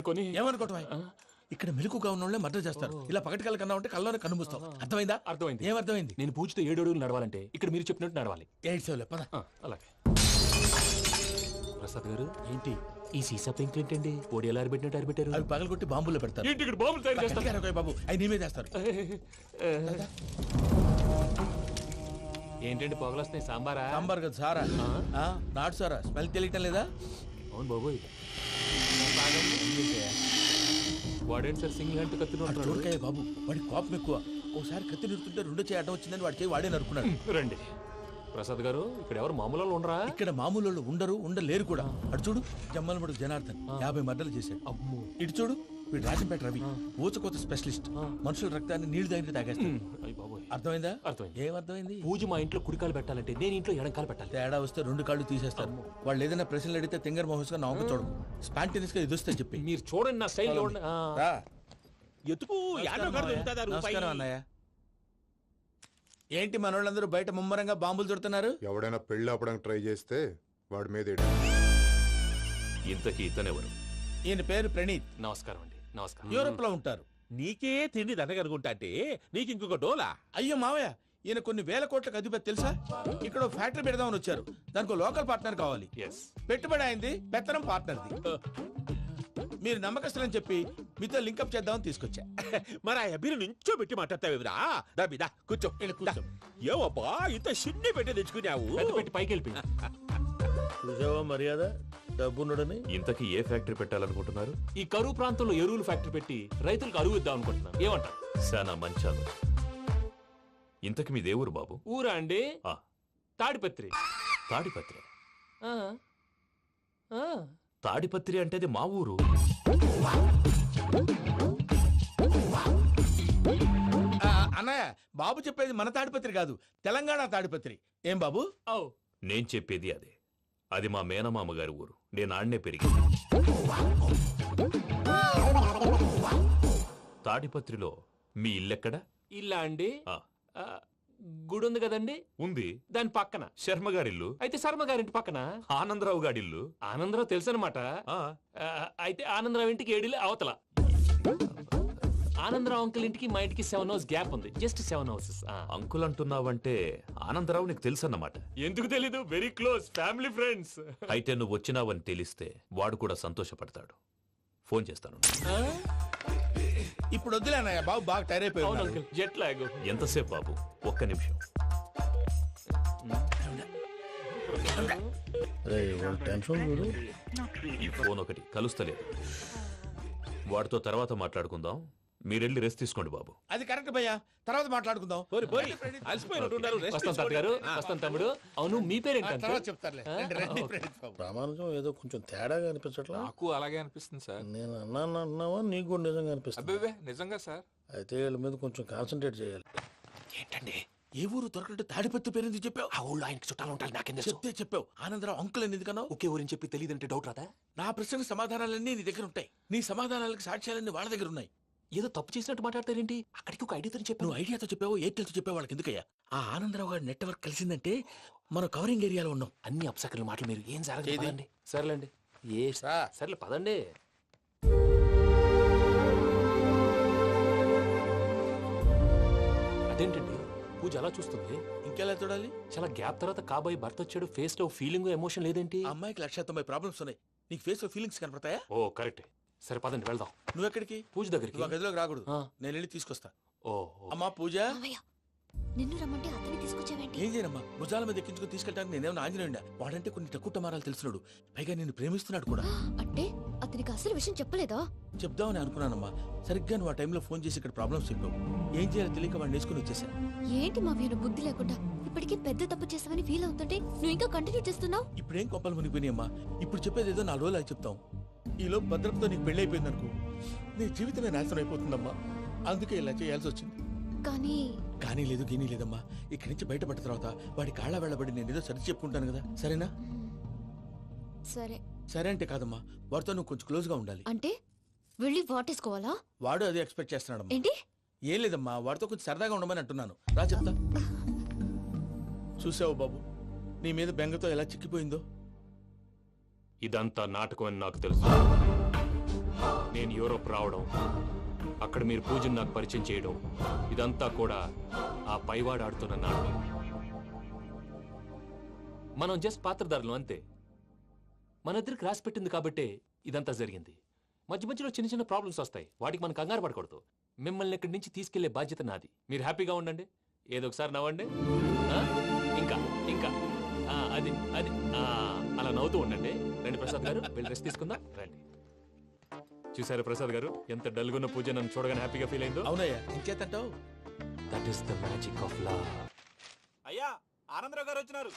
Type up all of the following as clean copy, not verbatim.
ఏమనుకోవటం ఇక్కడ మెలకుగా ఉన్న వాళ్ళే మర్డర్ చేస్తారు. ఇలా పగటి కళ్ళ కన్నా ఉంటే కళ్ళలోనే కనుమూస్తావు. అర్థమైందా? అర్థమైంది. ఏమర్థమైంది? నేను పూజతో 7 అడుగులు నడవాలంటే ఇక్కడ మీరు చెప్పినట్టు నడవాలి. 8 పద. అలాగే. ప్రసాద్ గారు, ఏంటి ఈ సీసా పెంకులు ఏంటండి? ఓడి ఎలా అరబెట్టినట్టు అరబెట్టారు? అవి పగలగొట్టి బాంబులో పెడతారు. ఏంటి ఇక్కడ బాంబులు తయారు చేస్తారు? గట్టిగా బాబు, అవి నీమే చేస్తారు. ఏంటండి పొగలొస్తున్నాయి? సాంబారా? సాంబార్ కదా సారా. నాటు సారా. స్మెల్ తెలియటం లేదా? అవును బాబోయ్. వాడేంటి సార్ సింగిల్ హ్యాండ్ కత్తి చూడకాయ బాబు, వాడి కోపం ఎక్కువ. ఒకసారి కత్తి నిరుతుంటే 2 చేయి అడ్డం వచ్చిందని వాడి చేయి వాడే నరుకున్నాడు. రండి ప్రసాద్ గారు, ఇక్కడ ఎవరు మామూలు వాళ్ళు ఉండరా? ఇక్కడ మామూలు వాళ్ళు ఉండరు, ఉండలేరు కూడా. అటు చూడు, జమ్మలమడు జనార్దన్ 50 మర్డర్లు చేశాడు. అమ్మో. ఇటు చూడు, వీడు రాజంపేట రవి ఊచకోత స్పెషలిస్ట్. మనుషుల రక్తాన్ని నీళ్లు దగ్గర తాగేస్తాడు. అర్థమైందా? అర్థమైంది. ఏమర్థమైంది? పూజ మా ఇంట్లో కుడికాలు పెట్టాలంటే నేను ఇంట్లో ఎడంకాలు పెట్టాలి. తేడా వస్తే 2 కాళ్ళు తీసేస్తారు. వాళ్ళు ఏదైనా ప్రశ్నలు అడిగితే తింగర్ మహోస్ గా నవ్వు చూడకు. స్పాంటినియస్ గా ఎదుస్తా చెప్పి. మీరు చూడండి నా స్టైల్ చూడండి. నమస్కారం అన్నయ్య. ఏంటి మనోళ్ళందరూ బయట ముమ్మరంగా బాంబులు దొరుకుతున్నారు? ఎవడైనా పెళ్లి ఆపడానికి ట్రై చేస్తే వాడి మీద ఇంతకీ ఇతనెవరు? ఈయన పేరు ప్రణీత్. నమస్కారం అండి. నమస్కారం. యూరోప్ లో ఉంటారు. నీకే తిండి దండగనుకుంటా అంటే నీకు ఇంకొక డోలా? అయ్యో మావయ్య, ఈయన కొన్ని వేల కోట్లకు అధిపతి తెలుసా? ఇక్కడ ఫ్యాక్టరీ పెడదామని వచ్చారు. దానికి లోకల్ పార్ట్నర్ కావాలి. పెట్టుబడి అయింది, పెత్తనం పార్ట్నర్ది. మీరు నమ్మకస్తులని చెప్పి మీతో లింకప్ చేద్దామని తీసుకొచ్చా. మరి ఆ అబ్బిని నుంచో పెట్టి మాట్లాడతావురా? దాబిదా కూర్చో. ఏవబ్బా ఇంత సిన్ని పెట్టి తెచ్చుకున్నావు? పెట్టి పైకి వెళ్ళిపోయి చూసావా మర్యాద, డబ్బున్నడని. ఇంతకీ ఏ ఫ్యాక్టరీ పెట్టాలనుకుంటున్నారు? ఈ కరువు ప్రాంతంలో ఎరువులు ఫ్యాక్టరీ పెట్టి రైతులకు అరువు ఇద్దాం అనుకుంటున్నాను. ఏమంటారు? శానా మంచాలు. ఇంతకి మీ దేవురు బాబు? ఊరా అండి? ఆ, తాడిపత్రి. తాడిపత్రి. ఆ, ఆ. తాడిపత్రి అంటే అది మా ఊరు. అన్నయ్య, బాబు చెప్పేది మన తాడిపత్రి కాదు, తెలంగాణ తాడిపత్రి. ఏం బాబు? నేను చెప్పేది అదే. అది మా మేనమామ గారి ఊరు. నేను ఆడనే పెరిగింది. తాడిపత్రిలో మీ ఇల్లెక్కడ? ఇల్లా అండి? గుడి ఉంది కదండి? ఉంది. దాని పక్కన శర్మ గారిల్లు. అయితే శర్మ గారింటి పక్కన ఆనందరావు గారిల్లు. ఆనందరావు తెలుసు అనమాట. అయితే ఆనందరావు ఇంటికి 7 అవతల. ఆనందరావు అంకుల్ ఇంటికి మా ఇంటికి 7 hours గ్యాప్ ఉంది. Just 7 houses. అంకుల్ అంటున్నావంటే ఆనందరావు నీకు తెలుసు అన్నమాట. ఎందుకు తెలీదు? Very close family friends. అయితే నువ్వు వచ్చినావని తెలిస్తే వాడు కూడా సంతోషపడతాడు. ఫోన్ చేస్తాను. ఇప్పుడు వద్దులే అన్నయ్య, బాబు బాగా టైర్ అయిపోయాడు. Jet lag. ఎంతసేపు బాబు? ఒక్క నిమిషం. ఈ ఫోన్ ఒకటి కలుస్తలేదు. వాడితో తర్వాత మాట్లాడుకుందాం. మీరెళ్ళి రెస్ట్ తీసుకోండి బాబు. అది కరెక్ట్ భయ్యా, తర్వాత మాట్లాడుకుందాం. వస్తాం గారు, వస్తాం తమ్ముడు. అవును, మీ పేరేంటి? చెప్తారులే. ప్రామాణికం ఏదో కొంచెం తేడాగా అనిపించట్లా? నాకు అలాగే అనిపిస్తుంది సార్. నేను అన్నావా నీకు కూడా నిజంగా అనిపిస్తుంది? అబ్బే నిజంగా సార్. అయితే వీళ్ళ మీద కొంచెం కాన్సన్ట్రేట్ చేయాలి. ఏంటండి ఏ ఊరు దొరకట్టు తాడిపత్రి పేరు ఎందుకు చెప్పావు? ఆ ఊళ్ళో ఆయనకి చుట్టాలు ఉంటారు. నాకేం చెప్తే చెప్పావు. ఆనందరావు అంకుల్ అని ఎందుకన్నావు? ఒకే ఊరిని చెప్పి తెలియదంటే డౌట్ రాదా? నా ప్రశ్నకు సమాధానాలన్నీ నీ దగ్గర ఉంటాయి. నీ సమాధానాలకు సాక్ష్యాలన్నీ వాళ్ళ దగ్గర ఉన్నాయి. ఏదో తప్పు చేసినట్టు మాట్లాడతారేంటి? అక్కడికి ఒక ఐడియాతో చెప్పావు. నువ్వు ఐడియాతో చెప్పావు, ఎయిర్టెల్తో చెప్పావు, వాళ్ళకి ఎందుకయ్యా? ఆ ఆనందరావు గారి నెట్వర్క్ కలిసిందంటే మనం కవరింగ్ ఏరియాలో ఉన్నాం. అన్ని అప్సకర్ల మాటలు మీరు ఏం జరగదండి. సర్లేండి. సర్లే పదండి. అదేంటండి పూజ అలా చూస్తుంది? ఇంకెలా చూడాలి? చాలా గ్యాప్ తర్వాత కాబోయే భర్త వచ్చాడు. ఫేస్ లో ఫీలింగ్ ఎమోషన్ లేదేంటి? ఆ అమ్మాయికి 190 ప్రాబ్లమ్స్ ఉన్నాయి. నీకు ఫేస్ లో ఫీలింగ్స్ కనపడతాయా? ఓ కరెక్ట్. సరే పదండి వెళ్దాం. నువ్వెక్కడికి? పూజ దగ్గరికి. నువ్వు గదిలోకి రాకూడదు, నేను వెళ్ళి తీసుకొస్తా. ఓ అమ్మా పూజ. నిన్ను రమ్మంటే అతన్ని తీసుకొచ్చావేంటి? ఏం చేయనమ్మా, భుజాల మీద ఎక్కించుకుని తీసుకెళ్ళడానికి నేనేమన్నా ఆంజనేయుడా? వాడంటే కొన్ని తక్కువ టమారాలు తెలిసినాడు, పైగా నిన్ను ప్రేమిస్తున్నాడు కూడా. అంటే అతనికి అసలు విషయం చెప్పలేదా? చెప్దామని అనుకున్నానమ్మా. సరిగ్గా నువ్వు ఆ టైంలో ఫోన్ చేసి ఇక్కడ ప్రాబ్లమ్స్ చెప్పావు. ఏం చేయాలో తెలియక వాడిని వేసుకుని వచ్చేసా. ఏంటి మా వీరు బుద్ధి లేకుండా ఇప్పటికీ పెద్ద తప్పు చేసావని ఫీల్ అవుతుంటే నువ్వు ఇంకా కంటిన్యూ చేస్తున్నావు? ఇప్పుడేం కొప్పలు మునిగిపోయినాయమ్మా. ఇప్పుడు చెప్పేది ఏదో 4 రోజులు చెప్తాం. ఈలో భద్రతతో నీకు పెళ్లి అయిపోయింది అనుకో, నీ జీవితమే నాశనం అయిపోతుందమ్మా. అందుకే ఇలా చేయాల్సి వచ్చింది. కానీ లేదు గీనీ లేదమ్మా. ఇక్కడి నుంచి బయటపడ్డ తర్వాత వాడి కాళ్ళ వెళ్ళబడి నేను ఏదో సరి చెప్పుకుంటాను కదా, సరేనా? సరే అంటే కాదమ్మా, వాడితో నువ్వు కొంచెం క్లోజ్ గా ఉండాలి. అంటే వెళ్ళి వాటేసుకోవాలా? వాడు అదే ఎక్స్పెక్ట్ చేస్తున్నాడమ్మా. ఏంటి? ఏం లేదమ్మా, వాడితో కొంచెం సరదాగా ఉండమని అంటున్నాను. రా చెప్తా. చూసావు బాబు, నీ మీద బెంగతో ఎలా చిక్కిపోయిందో. ఇదంతా నాటకం అని నాకు తెలుసు. నేను యూరోప్ రావడం, అక్కడ మీరు పూజను నాకు పరిచయం చేయడం, ఇదంతా కూడా ఆ పైవాడు ఆడుతున్న నాటకం. మనం జస్ట్ పాత్రధారులు అంతే. మన ఇద్దరికి రాసి పెట్టింది కాబట్టే ఇదంతా జరిగింది. మధ్య మధ్యలో చిన్న చిన్న ప్రాబ్లమ్స్ వస్తాయి, వాటికి మనం కంగారు పడకూడదు. మిమ్మల్ని ఇక్కడి నుంచి తీసుకెళ్లే బాధ్యత నాది. మీరు హ్యాపీగా ఉండండి, ఏదో ఒకసారి నవ్వండి. ఆ? ఇంకా ఇంకా అది అది అలా నవ్వుతూ ఉండండి. రండి ప్రసాద్ గారు, వెళ్ళి రెస్ట్ తీసుకుందాం రండి. చూసారా ప్రసాద్ గారు, ఎంత డల్గున్న పూజ నన్ను చూడగానే హ్యాపీగా ఫీల్ అయిందో. అవునయ్యా, ఇంకేతంటావు? That is the magic of love. అయ్యా ఆనందరావు గారు వచ్చినారు.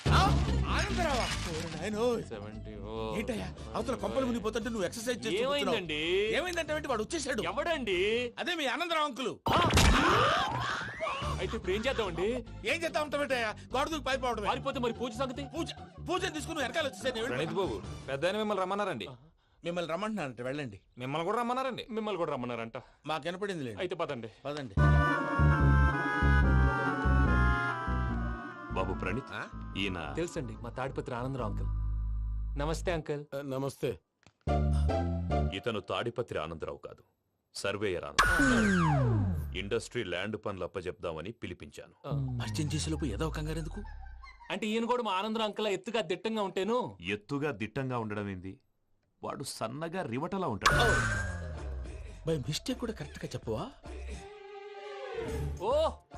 ఆనందరావా? నాయనోయ్. 70. ఏంటయ్యా అవతల కొంపలు మునిగిపోతుంటే నువ్వు ఎక్సర్సైజ్ చేస్తూ ఏమైందండి? ఏమైందంటే వాడు వచ్చేసాడు. ఎవడండి? అదే మీ ఆనందరావు అంకులు. అయితే ఇప్పుడు ఏం చేద్దామండి? ఏం చేస్తా ఉంటావేటయ్యా, గోడ దూకి పైపోవడం. పారిపోతే మరి పూజ సంగతి? పూజ తీసుకుని వెనకాల వచ్చేసాడు. ప్రణీత్ బాబు, పెద్ద ఆయన మిమ్మల్ని రమ్మన్నారండి. మిమ్మల్ని రమ్మంటున్నారంట, వెళ్ళండి. మిమ్మల్ని కూడా రమ్మన్నారండి. మిమ్మల్ని కూడా రమ్మన్నారంట. మాకు వినపడింది లేదు. అయితే పదండి. పదండి. బాబు ప్రణీత్, ఈయన తెలుసండి, మా తాడిపత్రి ఆనందరావు అంకుల్. నమస్తే అంకుల్. నమస్తే. ఇతను తాడిపత్రి ఆనందరావు కాదు, సర్వేయర్ ఆనందరావు. ఇండస్ట్రీ ల్యాండ్ పనులు అప్పచెప్దామని పిలిపించాను. పరిచయం చేసేలోపు ఏదో కంగారు ఎందుకు? అంటే ఈయన కూడా మా ఆనందరావు అంకుల్ ఎత్తుగా దిట్టంగా ఉంటాను. ఎత్తుగా దిట్టంగా ఉండడం ఏంది, వాడు సన్నగా రివటలా ఉంటాడు. బై మిస్టేక్ కూడా కరెక్ట్ గా చెప్పవా? ఓ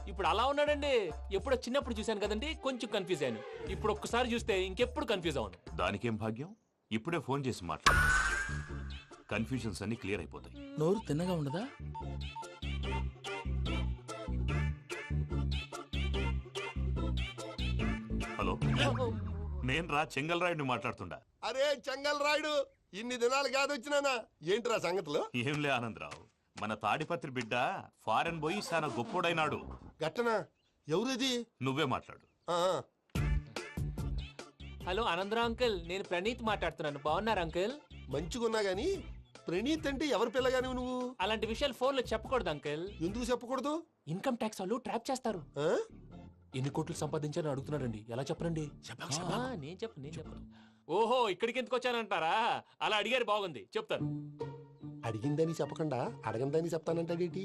ఇప్పుడు అలా ఉన్నాడండి. ఎప్పుడో చిన్నప్పుడు చూశాను కదండి, కొంచెం కన్ఫ్యూజ్ అయ్యాను. ఇప్పుడు ఒక్కసారి చూస్తే ఇంకెప్పుడు కన్ఫ్యూజ్ అవును. దానికేం భాగ్యం, ఇప్పుడే ఫోన్ చేసి మాట్లాడు. కన్ఫ్యూజన్స్ అన్ని క్లియర్ అయిపోతాయి. నోరు తిన్నగా ఉండదా? హలో, నేను రా చెంగల్రాయుడిని మాట్లాడుతుండా. అరే చెంగల్ రాయుడు, ఇన్ని దినాలు కాదు వచ్చినానా? ఏంట్రా సంగతులు? ఏంలే ఆనందరావు, మన తాడిపత్రి బిడ్డ ఫారెన్ పోయి చాలా గొప్పోడైనాడు. గట్టనా? ఎవరిది? నువ్వే మాట్లాడు. ఆ, హలో ఆనందరావు అంకుల్, నేను ప్రణీత్ మాట్లాడుతున్నాను. బాగున్నారు అంకుల్? మంచిగున్నా గాని ప్రణీత్ అంటే ఎవరి పిల్లగాని నువ్వు? అలాంటి విషయాలు ఫోన్ లో చెప్పకూడదు అంకుల్. ఎందుకు చెప్పకూడదు? ఇన్కమ్ ట్యాక్స్ వాళ్ళు ట్రాప్ చేస్తారు. ఆ? ఎన్ని కోట్లు సంపాదించాలని అడుగుతున్నారండి. ఎలా చెప్పరండి? నేను చెప్పను. ఓహో, ఇక్కడికి ఎందుకు వచ్చానంటారా? అలా అడిగారు, బాగుంది, చెప్తాను. అడిగిందని చెప్పకుండా అడగందని చెప్తానంటాడేటి?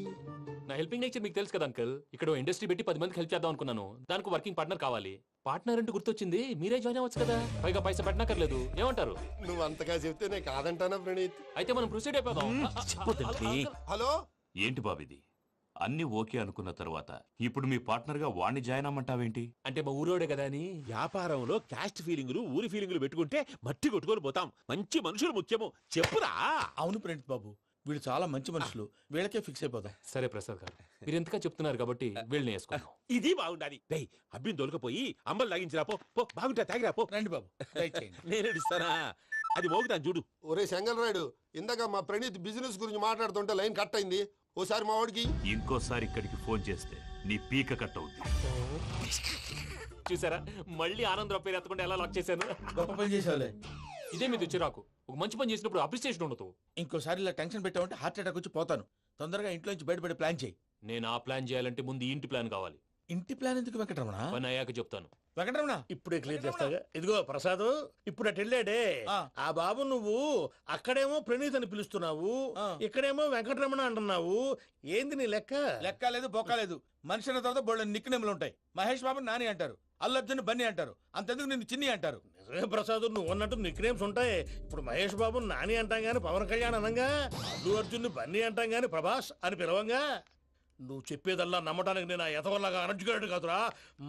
నా హెల్పింగ్ నేచర్ మీకు తెలుసు కదా అంకుల్. ఇక్కడ ఇండస్ట్రీ పెట్టి 10 మందికి హెల్ప్ చేద్దాం అనుకున్నాను. దానికి వర్కింగ్ పార్ట్నర్ కావాలి. పార్ట్నర్ అంటే గుర్తొచ్చింది, మీరే జాయిన్ అవ్వచ్చు కదా, పైగా పైసా పెట్టనక్కర్లేదు. ఏమంటారు? నువ్వు అంతగా చెప్తే నేను కాదంటానా ప్రణీత్? అయితే మనం ప్రొసీడ్ అయిపోదాం. హలో, ఏంటి బాబిది, అన్ని ఓకే అనుకున్న తర్వాత ఇప్పుడు మీ పార్ట్నర్ గా వాణ్ణి జాయిన్ అమ్మంటావేంటి? అంటే మా ఊరోడే కదా అని. వ్యాపారంలో క్యాస్ట్ ఫీలింగులు, ఊరి ఫీలింగులు పెట్టుకుంటే మట్టి కొట్టుకొని పోతాం. మంచి మనుషులు ముఖ్యము. చెప్పురా. అవును ప్రణీత్ బాబు, వీళ్ళు చాలా మంచి మనుషులు, వీళ్ళకే ఫిక్స్ అయిపోదాం. సరే ప్రసాద్ గారు, మీరు ఎంతగా చెప్తున్నారు కాబట్టి వీళ్ళని వేసుకుందాం. ఇది బాగుండాలి. డై అబ్బిని దొలకపోయి అంబలు లాగించిరా పో. పో బాగుంటా, తాగిరా పో. రండి బాబు, దయచేయండి. నేను ఇస్తానా? అది మోగుతాను చూడు. ఒరే చెంగల్ రాయుడు, ఇందాక మా ప్రణీత్ బిజినెస్ గురించి మాట్లాడుతుంటే లైన్ కట్ అయింది. ఓసారి మా వాడికి ఇంకోసారి ఇక్కడికి ఫోన్ చేస్తే నీ పీక కట్ అవుద్ది. చూసారా, మళ్ళీ ఆనందరావు పేరు ఎత్తకుండా ఎలా లాక్ చేశాను. గొప్ప పని చేసేవాళ్ళే. ఇదే మీద చిరాకు. ఒక మంచి పని చేసినప్పుడు అప్రిసియేషన్ ఉండదు. ఇంకోసారి ఇలా టెన్షన్ పెట్టామంటే హార్ట్ అటాక్ వచ్చి పోతాను. తొందరగా ఇంట్లో నుంచి బయటపడే ప్లాన్ చేయి. నేను ఆ ప్లాన్ చేయాలంటే ముందు ఈ ఇంటి ప్లాన్ కావాలి. ఇంటి ప్లాన్ ఎందుకు వెంకటరమణ? పని అయ్యాక చెప్తాను. వెంకటరమణ ఇప్పుడే క్లియర్ చేస్తాగా. ఇదిగో ప్రసాద్, ఇప్పుడు అటు వెళ్ళాడే ఆ. ఆ బాబు, నువ్వు అక్కడేమో ప్రణీత్ అని పిలుస్తున్నావు, ఆ. ఇక్కడేమో వెంకటరమణ అంటున్నావు. ఏంది నీ లెక్క? లెక్క లేదు, బొక్క లేదు. మనిషి అన్న తర్వాత బోళ్ళ నిక్నెములు ఉంటాయి. మహేష్ బాబు నాని అంటారు, అల్లు అర్జున్ బన్నీ అంటారు, అంతెందుకు నిన్ను చిన్ని అంటారు. నిజమే ప్రసాద్, నువ్వు అన్నట్టు నిక్నేమ్స్ ఉంటాయి. ఇప్పుడు మహేష్ బాబు నాని అంటాం గాని పవన్ కళ్యాణ్ అనంగా, అల్లు అర్జున్ బన్నీ అంటాం గాని ప్రభాస్ అని పిలవంగా. నువ్వు చెప్పేదల్లా నమ్మటానికి నేను ఆ ఎతవల్లాగా అనర్జుకేటెడ్ కాదురా.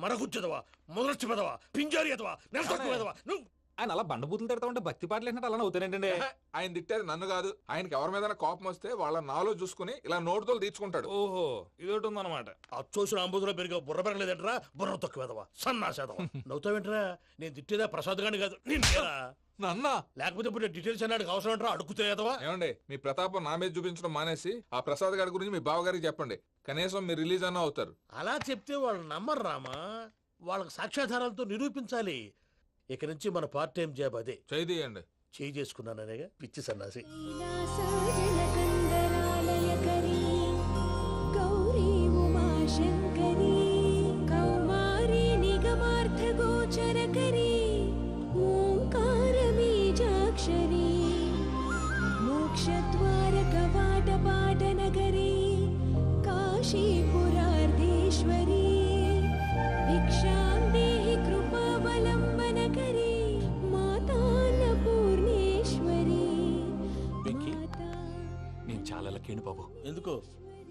మరగుచ్చదవా, మొదలచ్చి పెదవా, పింజారి ఎదవా, నెలసొక్కు పెదవా నువ్వు. ఆయన అలా బండబూతులు తిడతా ఉంటే భక్తి పాటలు ఏంటంటే అలా అవుతానంటే. ఆయన తిట్టేది నన్ను కాదు, ఆయనకి ఎవరి మీద కోపం వస్తే వాళ్ళ నాలో చూసుకుని ఇలా నోటుతో తీర్చుకుంటాడు. ఓహో, ఇదొకటి ఉందన్నమాట. అచ్చోసిన అంబుధులో పెరిగే బుర్ర పెరగలేదంటరా, బుర్ర తొక్కువేదవా, సన్నాసేదవా. నవ్వుతావేంట్రా? నేను తిట్టేదా ప్రసాద్ గాని కాదు, నిన్నేరా. నన్న లేకపోతే ఇప్పుడు డీటెయిల్స్ అన్నాడు అవసరం అంటారా? అడుగుతాయేదవా. ఏమండి, మీ ప్రతాపం నా మీద చూపించడం మానేసి ఆ ప్రసాద్ గారి గురించి మీ బావగారికి చెప్పండి. కనీసం మీరు రిలీజ్ అన్న అవుతారు. అలా చెప్తే వాళ్ళు నమ్మరు రామా. వాళ్ళకి సాక్ష్యాధారాలతో నిరూపించాలి. ఇక నుంచి మన పార్ట్ టైం జాబ్ అదే. చేయండి. చేయి చేసుకున్నాననేగా పిచ్చి సన్నాసి. लीलासाजलकन्दरालयकरी गौरी उमाशङ्करी कौमारी निगमार्थगोचरकरी ओङ्कारबीजाक्षरी मोक्षद्वारकवा काशीपुरार्धेश्वरी भिक्षां देहि कृपावलम्बनकरी मातान्नपूर्णेश्वरी వెంకీ నేను చాలా లక్కీని బాబు. ఎందుకో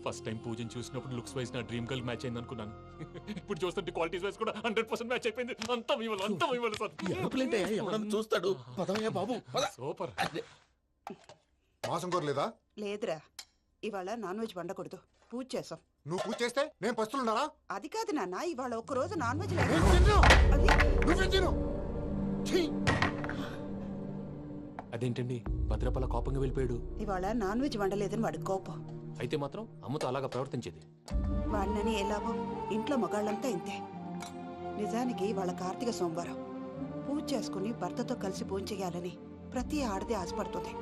ఫస్ట్ టైం పూజను చూసినప్పుడు లుక్స్ వైజ్ నా డ్రీమ్ గర్ల్ మ్యాచ్ అయింది అనుకున్నాను. ఇప్పుడు చూస్తుంటే క్వాలిటీస్ వైజ్ కూడా 100% మ్యాచ్ అయిపోయింది. అంతా ఇవ్వాలి సార్. ఎవడన్నా చూస్తాడు. పదవయ్యా బాబు పద. సూపర్. మాసం కోరలేదా? లేదురా, ఇవాళ నాన్ వెజ్ వండకూడదు, పూజ చేసాం. నువ్వు పూజ చేస్తే నేను పస్తులున్నారా? అది కాదు నాన్న, ఇవాళ ఒక్కరోజు నాన్ వెజ్ అదేంటండి భద్రపల కోపంగా వెళ్ళిపోయాడు? ఇవాళ నాన్ వెజ్ వండలేదని వాడి కోపం. అయితే మాత్రం అమ్మతో అలాగా ప్రవర్తించేది. వాడినని ఎలాగో ఇంట్లో మగాళ్ళంతా ఇంతే. నిజానికి వాళ్ళ కార్తీక సోమవారం పూజ చేసుకుని భర్తతో కలిసి పూజ చేయాలని ప్రతి ఆడది ఆశపడుతుంది.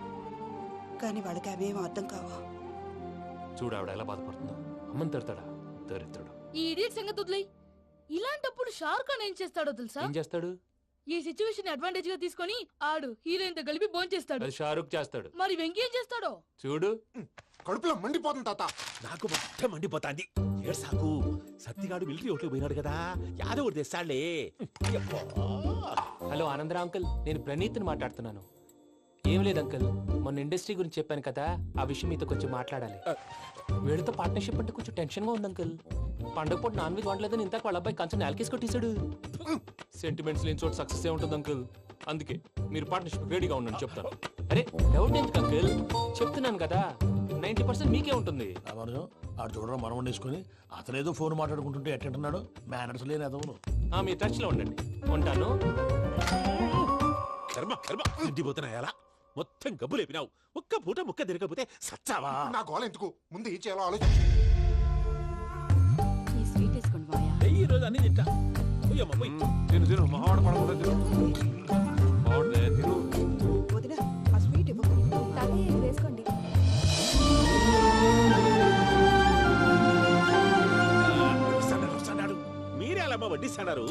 కానీ వాళ్ళకి అవేం అర్థం కావు. చూడు ఆవిడ ఎలా బాధపడుతుందో. అమ్మని తిడతాడా దరిద్రుడు. ఈ ఇడియట్ సంగతి వదిలేయ్. ఇలాంటప్పుడు షారుఖ్ ఖాన్ ఏం చేస్తాడో తెలుసా? ఏం చేస్తాడు? ఈ సిచ్యువేషన్ అడ్వాంటేజ్ గా తీసుకొని ఆడు హీరోయిన్ తో కలిపి బోన్ చేస్తాడు. అది షారుఖ్ చేస్తాడు. మరి వెంకీ ఏం చేస్తాడో చూడు. కడుపులో మండిపోతుంది తాత. నాకు మొత్తం మండిపోతాంది. ఏడ్సాకు, సత్తిగాడు మిలిటరీ ఓట్లు పోయినాడు కదా, యాదవ్ తెస్తాడులే. హలో ఆనందరా అంకుల్, నేను ప్రణీత్ని మాట్లాడుతున్నాను. ఏం లేదు అంకుల్, మొన్న ఇండస్ట్రీ గురించి చెప్పాను కదా, ఆ విషయం మీతో కొంచెం మాట్లాడాలి. వీళ్ళతో పార్ట్నర్షిప్ అంటే కొంచెం టెన్షన్ గా ఉంది అంకుల్. పండుగ పూట నాన్ వెజ్ వండలేదని ఇంతకు వాళ్ళ అబ్బాయి కంచెం నేలకేసి కొట్టేశాడు. సెంటిమెంట్స్ లేని చోట సక్సెస్ ఏ ఉంటుంది అంకుల్. అందుకే మీరు పార్ట్నర్షిప్ రెడీగా ఉండండి చెప్తాను. అరే డౌట్ ఎందుకు అంకుల్, చెప్తున్నాను కదా 90% మీకే ఉంటుంది. ఆడు చూడడం మనం వండేసుకుని అతనేదో ఫోన్ మాట్లాడుకుంటుంటే ఎట్టంటున్నాడు. మేనర్స్ లేని అదవును. మీరు టచ్ లో ఉండండి. ఉంటాను. కర్మ కర్మ తిండిపోతున్నా ఎలా మొత్తం గబ్బు లేపినావు. ఒక్క పూట ముక్క తిరగకపోతే సచ్చావా? నా గోల ఎందుకు, ముందు ఏం చేయాలో ఆలోచించు. ఈ స్వీట్ వేసుకోండి మాయా. ఈ రోజు అన్ని తింటా. పోయమ్మ పోయి. తిను మహావాడ పడకుండా తిను. వదిన, ఆ స్వీట్ ఇవ్వు. వేసుకోండి. మీరే అలా వడ్డిస్తాడారు.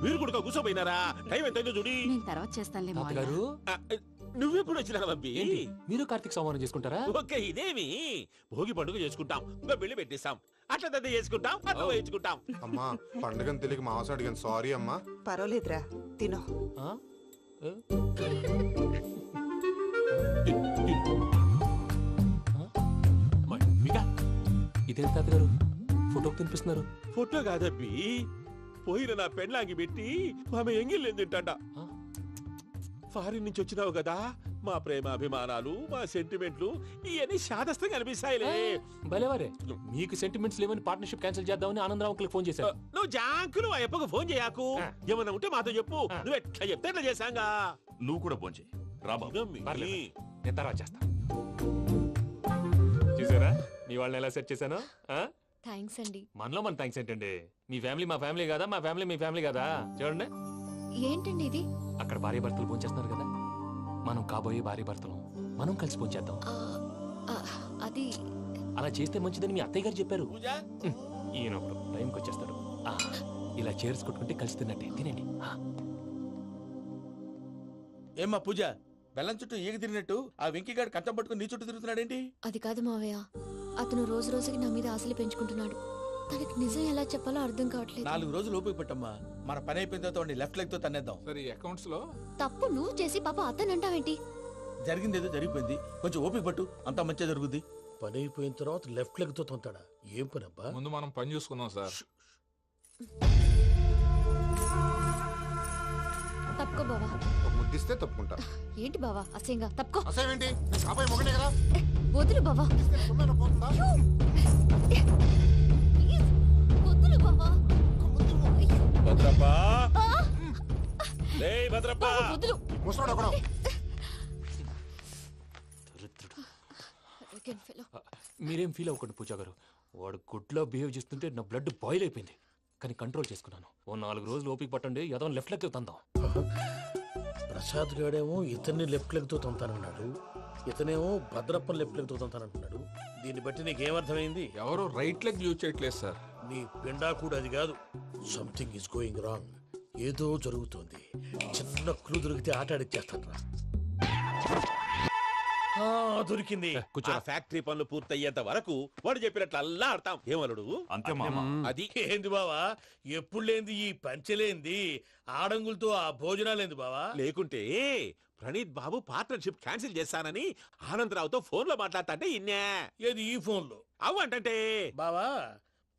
మీరు కూడా కూర్చోపోయినారా? టైం ఎంతైందో చూడి. నేను తర్వాత చేస్తానులే మాయా. గారు నువ్వెప్పుడు వచ్చినా బంపి? మీరు కార్తీక్ సంహారం చేసుకుంటారా? ఓకే, ఇదేమి భోగి పండుగ చేసుకుంటాం, ఇంకా పెళ్లి పెట్టేస్తాం, అట్లా దద్ద చేసుకుంటాం, అట్లా వేయించుకుంటాం. అమ్మా పండుగని తెలియక మాంసం అడిగాను, సారీ అమ్మా. పర్వాలేదురా, తినో. ఇదే తాతగారు ఫోటోకి తినిపిస్తున్నారు. ఫోటో కాదబ్బి, పోయిన నా పెళ్ళాంగి పెట్టి ఆమె ఎంగిల్లేం తింటాడ. ఫారిన్ నుంచి వచ్చినావు కదా, మా ప్రేమ అభిమానాలు, మా సెంటిమెంట్లు ఇవన్నీ శాదస్తంగా అనిపిస్తాయిలే. భలేవారే, మీకు సెంటిమెంట్స్ లేవని పార్ట్నర్షిప్ క్యాన్సిల్ చేద్దామని ఆనందరావు అంకుల్ ఫోన్ చేశారు. నువ్వు జాంకులు ఆ అప్పకు ఫోన్ చేయకు. ఏమన్నా ఉంటే మాతో చెప్పు. నువ్వు ఎట్లా చెప్తే ఎట్లా చేశాంగా. నువ్వు కూడా ఫోన్ చేయి. నేను తర్వాత చేస్తా. చూసారా మీ వాళ్ళని ఎలా సెట్ చేశాను? థ్యాంక్స్ అండి. మనలో మన థ్యాంక్స్ ఏంటండి? మీ ఫ్యామిలీ మా ఫ్యామిలీ కదా, మా ఫ్యామిలీ మీ ఫ్యామిలీ కదా. చూడండి, ఏంటండి ఇది? అక్కడ భార్య భర్తలు ఫోన్ చేస్తున్నారు కదా, మనం కాబోయే భార్య భర్తలు మనం కలిసి ఫోన్ చేద్దాం. అది అలా చేస్తే మంచిదని మీ అత్తయ్య గారు చెప్పారు. ఈయన ఒకడు టైంకి వచ్చేస్తాడు. ఇలా చేర్స్ కొట్టుకుంటే కలిసి తిన్నట్టే. తినండి. ఏమ్మా పూజ, బెల్లం చుట్టూ ఈగ తిరిగినట్టు ఆ వెంకీగాడు కంచం పట్టుకుని నీ చుట్టూ తిరుగుతున్నాడేంటి? అది కాదు మావయ్య, అతను రోజు రోజుకి నా మీద ఆశలు పెంచుకుంటున్నాడు. తనకి నిజం ఎలా చెప్పాలో అర్థం కావట్లేదు. 4 రోజులు ఓపిక పట్టమ్మా, మన పని అయిపోయిన తర్వాత లెఫ్ట్ లెగ్ తో తన్నేద్దాం. సరే, అకౌంట్స్ లో తప్పు నువ్వు చేసి పాప అతను అంటావేంటి? జరిగిందేదో జరిగిపోయింది, కొంచెం ఓపిక పట్టు, అంతా మంచిగా జరుగుద్ది. పని అయిపోయిన తర్వాత లెఫ్ట్ లెగ్ తో తొంతాడా? ఏం పని అబ్బా? ముందు మనం పని చూసుకుందాం సార్. తప్పుకో బావా. ఒక ముద్దిస్తే తప్పుకుంటా. ఏంటి బావా అసహ్యంగా? తప్పుకో. అసేమేంటి, అబ్బాయి మొగనే కదా. వదులు బావా. పోతుందా? వదులు బావా. భద్రప్ప, లే భద్రప్ప. వదులు. ముసలోడు ఒకడు. మీరేం ఫీల్ అవ్వకండి పూజా గారు. వాడు గుడ్లో బిహేవ్ చేస్తుంటే నా బ్లడ్ బాయిల్ అయిపోయింది. కానీ కంట్రోల్ చేసుకున్నాను. ఓ 4 రోజులు ఓపిక పట్టండి, ఏదో లెఫ్ట్ లెగ్ తందాం. ప్రసాద్ గాడేమో ఇతన్ని లెఫ్ట్ లెగ్ తో తొంతానన్నాడు, ఇతనేమో భద్రప్పని లెఫ్ట్ లెగ్ తో తొంతానంటున్నాడు. దీన్ని బట్టి నీకేమర్థమైంది? ఎవరు రైట్ లెగ్ యూజ్ చేయట్లేదు సార్. నీ పిండా కూడా అది కాదు. Something is going wrong. ఏదో జరుగుతోంది. చిన్న క్లూ దొరికితే ఆట ఆడిచ్చేస్తాను రా. దొరికింది. ఆ ఫ్యాక్టరీ పనులు పూర్తయ్యేంత వరకు వాడు చెప్పినట్లు అల్లా ఆడతాం ఏమలుడు అంతే మామ అది ఏంది బావా ఎప్పుడు లేంది ఈ పంచలేంది ఆడంగులతో ఆ భోజనాలేంది బావా? లేకుంటే ప్రణీత్ బాబు పార్ట్నర్షిప్ క్యాన్సిల్ చేస్తానని ఆనందరావుతో ఫోన్ లో మాట్లాడతాంటే ఇన్నే ఏది ఈ ఫోన్ లో? అవ్వంటే బావా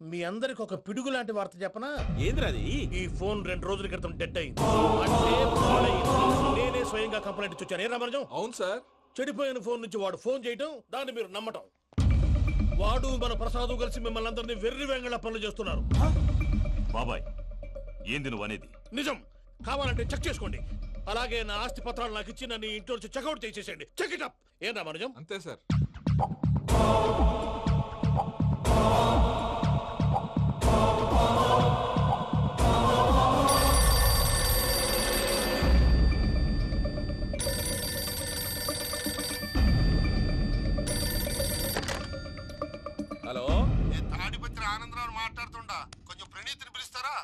మీ అందరికి ఒక పిడుగు లాంటి వార్త చెప్పనా? ఏంద్రది? ఈ ఫోన్ 2 రోజుల క్రితం డెడ్ అయింది. అంటే పాడైంది. నేనే స్వయంగా కంప్లైంట్ ఇచ్చి వచ్చాను. ఏ రామరాజం? అవును సార్. చెడిపోయిన ఫోన్ నుంచి వాడు ఫోన్ చేయటం, దాన్ని మీరు నమ్మటం. వాడు మన ప్రసాదు కలిసి మిమ్మల్ని అందరినీ వెర్రి వెంగళ పనులు చేస్తున్నారు. బాబాయ్ ఏంది నువ్వు అనేది? నిజం. కావాలంటే చెక్ చేసుకోండి. అలాగే నా ఆస్తి పత్రాలు నాకు ఇచ్చి నన్ను ఇంట్లో నుంచి చెక్అౌట్ చేసేసేయండి. Check it up. ఏం రామరాజం? అంతే సార్. హలో, నేను తాడిపత్రి ఆనందరావు మాట్లాడుతుండా, కొంచెం ప్రణీతిని పిలుస్తారా?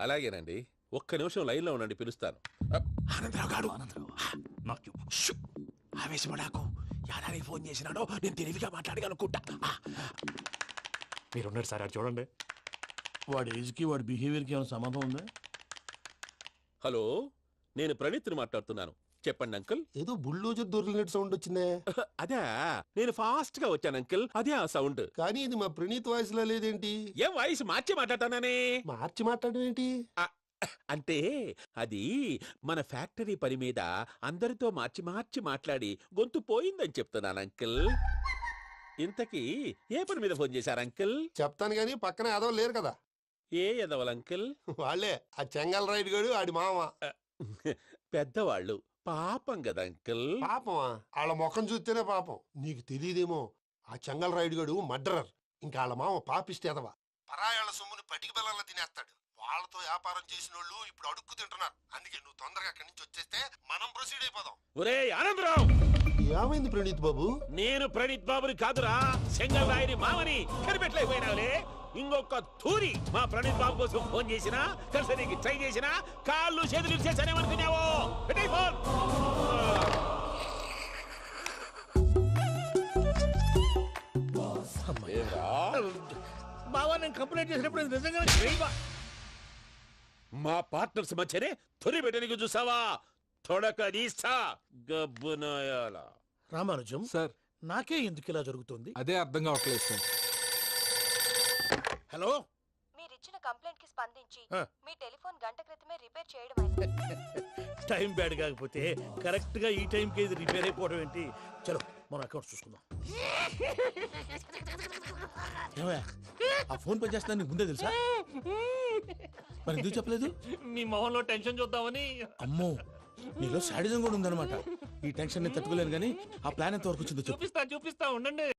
అలాగేనండి. ఒక్క నిమిషం లైన్ లో ఉండండి, పిలుస్తాను. ఆనందరావు గాడు ఆవేశపడాకు. యాదానికి ఫోన్ చేసినాడో నేను తెలివిగా మాట్లాడగలనుకుంటా. మీరున్నారు సార్, అది చూడండి. వాడి ఏజ్ కి వాడి బిహేవియర్ కి ఏమైనా సంబంధం ఉందా? హలో, నేను ప్రణీత్ని మాట్లాడుతున్నాను. చెప్పండి అంకుల్. ఏదో బుల్డోజర్ దొరికినట్టు సౌండ్ వచ్చిందే. అదే, నేను ఫాస్ట్ గా వచ్చాను అంకుల్. అదే ఆ సౌండ్. కానీ ఇది మా ప్రణీత్ వాయిస్ లో లేదేంటి? ఏం వాయిస్ మార్చి మాట్లాడతాననే? మార్చి మాట్లాడడం ఏంటి? అంటే అది మన ఫ్యాక్టరీ పని మీద అందరితో మార్చి మార్చి మాట్లాడి గొంతు పోయిందని చెప్తున్నాను అంకుల్. ఇంతకీ ఏ పని మీద ఫోన్ చేశారు అంకుల్? చెప్తాను గానీ పక్కన ఏదో లేరు కదా. ఏ ఎదవల్ అంకుల్? వాళ్ళే ఆ చెంగల్ రైడ్ గడు ఆడి మామ. పెద్దవాళ్ళు పాపం కదా అంకుల్. పాపమా? వాళ్ళ ముఖం చూస్తేనే పాపం. నీకు తెలియదేమో, ఆ చెంగల్ రైడ్ గడు మర్డరర్. ఇంకా వాళ్ళ మామ పాపిస్తేదవా. పరాయాళ్ళ సొమ్ముని పటికి బెల్లంలో తినేస్తాడు. వాళ్ళతో వ్యాపారం చేసిన వాళ్ళు ఇప్పుడు అడుక్కు తింటున్నారు. అందుకే నువ్వు తొందరగా అక్కడి నుంచి వచ్చేస్తే మనం ప్రొసీడ్ అయిపోదాం. ఒరే ఆనందరావు, ఏమైంది ప్రణీత్ బాబు? నేను ప్రణీత్ బాబుని కాదురా, సెంగల్ రాయని మామని కనిపెట్టలేకపోయినావులే. ఇంకొక తూరి మా ప్రణీత్ బాబు కోసం ఫోన్ చేసినా, కలిసి ట్రై చేసినా కాళ్ళు చేతులు చేశానేమనుకున్నావో. పెట్టేయ్ ఫోన్. బావా నేను కంప్లైంట్ చేసినప్పుడు ఇది నిజంగానే చేయవా? మా పార్ట్నర్స్ మధ్యనే తొలి పెట్టడానికి చూసావా? తొడక నీస్తా గబ్బునాయాల. రామానుజం సార్, నాకే ఎందుకు ఇలా జరుగుతుంది? అదే అర్థం కావట్లేదు సార్. హలో, మీరిచ్చిన కంప్లైంట్ కి స్పందించి ఆ. మీ టెలిఫోన్ గంట క్రితమే రిపేర్ చేయడం టైం బ్యాడ్ కాకపోతే కరెక్ట్ గా ఈ టైం కి ఇది రిపేర్ అయిపోవడం ఏంటి? చలో మన అకౌంట్ చూసుకుందాం. ఏమయ్యా, ఆ ఫోన్ పనిచేస్తున్నా నీకు ముందే తెలుసా? మరి ఎందుకు చెప్పలేదు? మీ మొహంలో టెన్షన్ చూద్దామని. అమ్మో, నీలో శాడిజం కూడా ఉందన్నమాట. ఈ టెన్షన్ ని తట్టుకోలేను కానీ ఆ ప్లాన్ ఎంత వరకు వచ్చిందో చెప్పు. చూపిస్తా ఉండండి.